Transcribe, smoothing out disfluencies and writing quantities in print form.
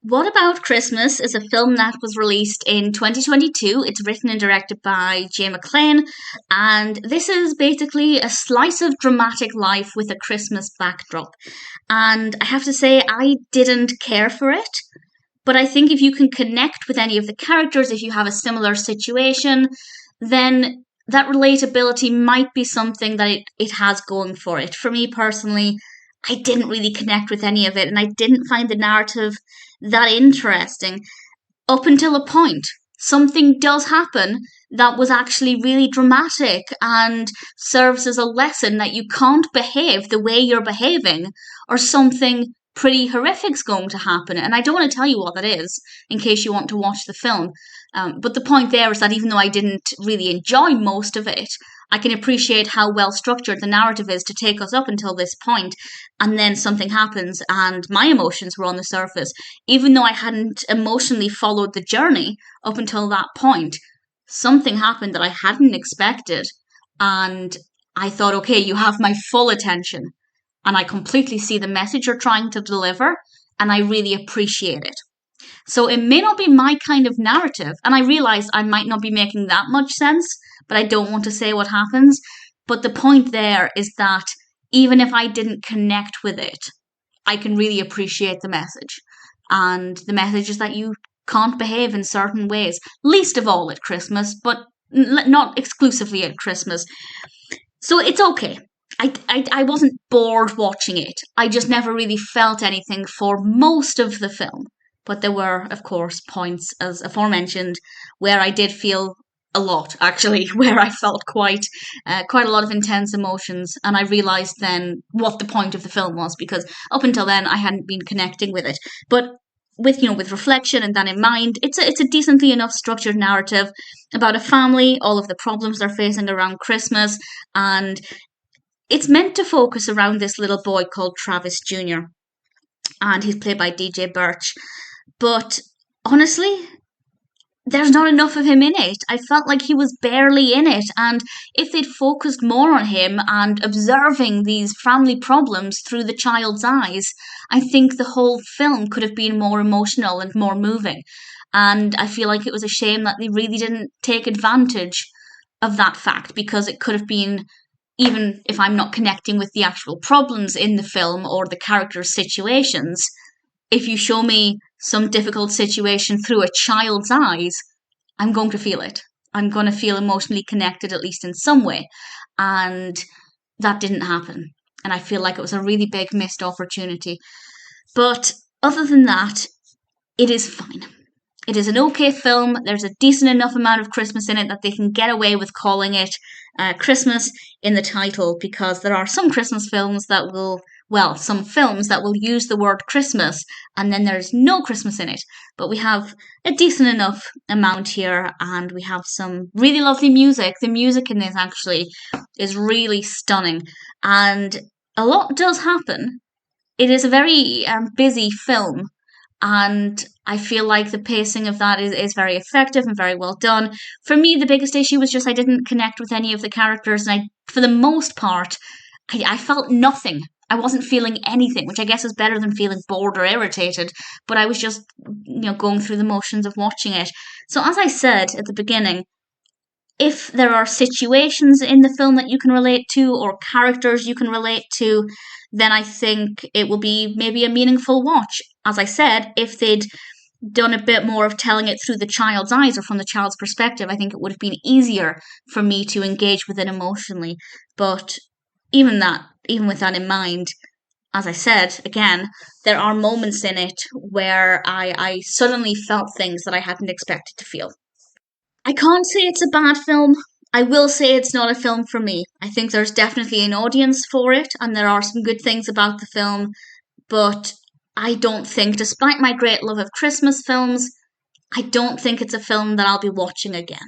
What About Christmas is a film that was released in 2022. It's written and directed by McLean, and this is basically a slice of dramatic life with a Christmas backdrop. And I have to say, I didn't care for it, but I think if you can connect with any of the characters, if you have a similar situation, then that relatability might be something that it has going for it. For me personally, I didn't really connect with any of it, and I didn't find the narrative that interesting up until a point. Something does happen that was actually really dramatic and serves as a lesson that you can't behave the way you're behaving, or something pretty horrific's going to happen. And I don't want to tell you what that is in case you want to watch the film. But the point there is that even though I didn't really enjoy most of it, I can appreciate how well structured the narrative is to take us up until this point, and then something happens and my emotions were on the surface. Even though I hadn't emotionally followed the journey up until that point, something happened that I hadn't expected, and I thought, okay, you have my full attention, and I completely see the message you're trying to deliver, and I really appreciate it. So it may not be my kind of narrative, and I realize I might not be making that much sense, but I don't want to say what happens. But the point there is that even if I didn't connect with it, I can really appreciate the message. And the message is that you can't behave in certain ways, least of all at Christmas, but not exclusively at Christmas. So it's okay. I wasn't bored watching it. I just never really felt anything for most of the film. But there were, of course, points, as aforementioned, where I did feel a lot, actually, where I felt quite a lot of intense emotions, and I realised then what the point of the film was, because up until then I hadn't been connecting with it. But with reflection and that in mind, it's a decently enough structured narrative about a family, all of the problems they're facing around Christmas, and it's meant to focus around this little boy called Travis Jr., and he's played by DJ Burch. But honestly, there's not enough of him in it. I felt like he was barely in it, and if they'd focused more on him and observing these family problems through the child's eyes, I think the whole film could have been more emotional and more moving. And I feel like it was a shame that they really didn't take advantage of that fact, because it could have been, even if I'm not connecting with the actual problems in the film or the characters' situations, if you show me some difficult situation through a child's eyes, I'm going to feel it. I'm going to feel emotionally connected, at least in some way. And that didn't happen. And I feel like it was a really big missed opportunity. But other than that, it is fine. It is an okay film. There's a decent enough amount of Christmas in it that they can get away with calling it Christmas in the title, because there are some Christmas films that will some films that will use the word Christmas and then there's no Christmas in it. But we have a decent enough amount here, and we have some really lovely music. The music in this actually is really stunning, and a lot does happen. It is a very busy film, and I feel like the pacing of that is very effective and very well done. For me, the biggest issue was just I didn't connect with any of the characters, and for the most part, I felt nothing. I wasn't feeling anything, which I guess is better than feeling bored or irritated, but I was just, going through the motions of watching it. So as I said at the beginning, if there are situations in the film that you can relate to or characters you can relate to, then I think it will be maybe a meaningful watch. As I said, if they'd done a bit more of telling it through the child's eyes or from the child's perspective, I think it would have been easier for me to engage with it emotionally. But even with that in mind, as I said, again, there are moments in it where I suddenly felt things that I hadn't expected to feel. I can't say it's a bad film. I will say it's not a film for me. I think there's definitely an audience for it, and there are some good things about the film, but I don't think, despite my great love of Christmas films, I don't think it's a film that I'll be watching again.